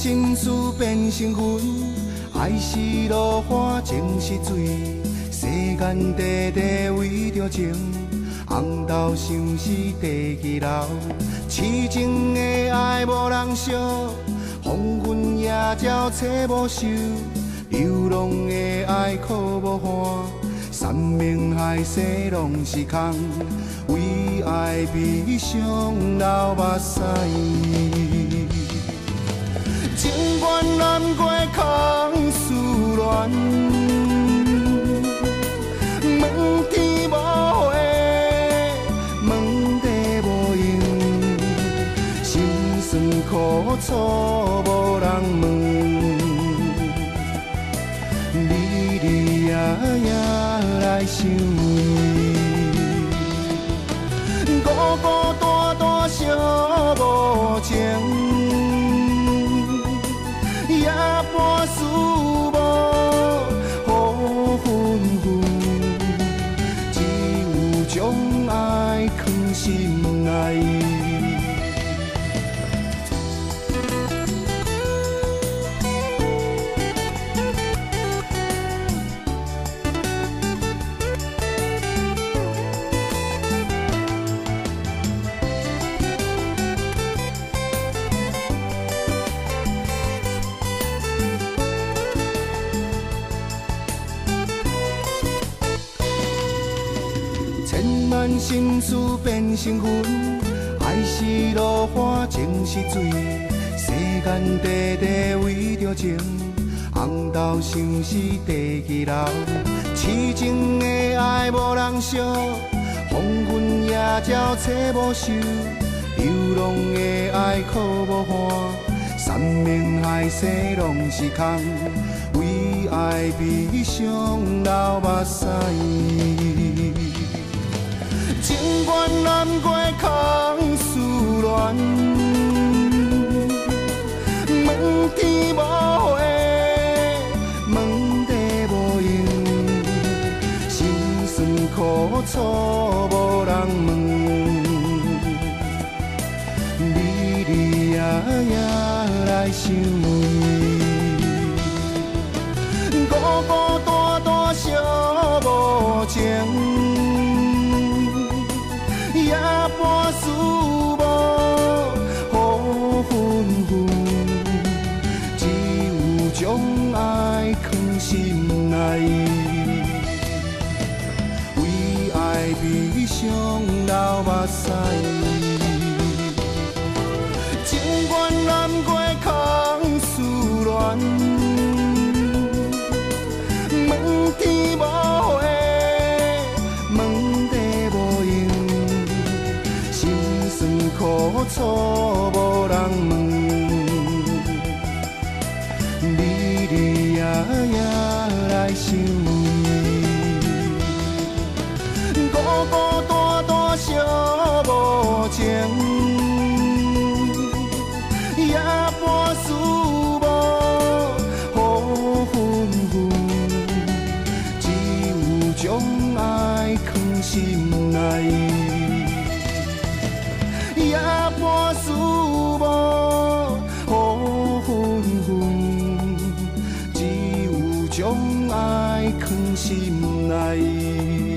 心事变成云，爱是落花情是水，世间地地为着情，红豆像是地基楼，痴情的爱无人惜，风云夜照找无收，流浪的爱靠无伴，山盟海誓拢是空，为爱悲伤流目屎。情愿难过空思恋，问天无回，问地无应，心酸苦楚无人问，你你呀呀来想问，孤孤单单相无情。夜半思无雨纷纷，只有将爱藏心内。千万心事变成云，爱是落花情是水，世间地地为着情，红豆像是地基楼，痴情的爱无人惜，风云夜照找无收，流浪的爱靠无伴，山盟海誓拢是空，为爱悲伤流目屎。情愿难过空思恋，问天无回，问地无应，心酸苦楚无人问，你你呀呀来想问，孤孤单单相无情。夜半思无雨纷纷，只有将爱藏心内，为爱悲伤流目屎。情愿难过空思恋，问天无回。苦楚无人问，你你呀呀来想问，孤孤单单相无情，夜半思无雨纷纷，只有将爱藏心内。夜半思无雨纷纷，只有将爱藏心内。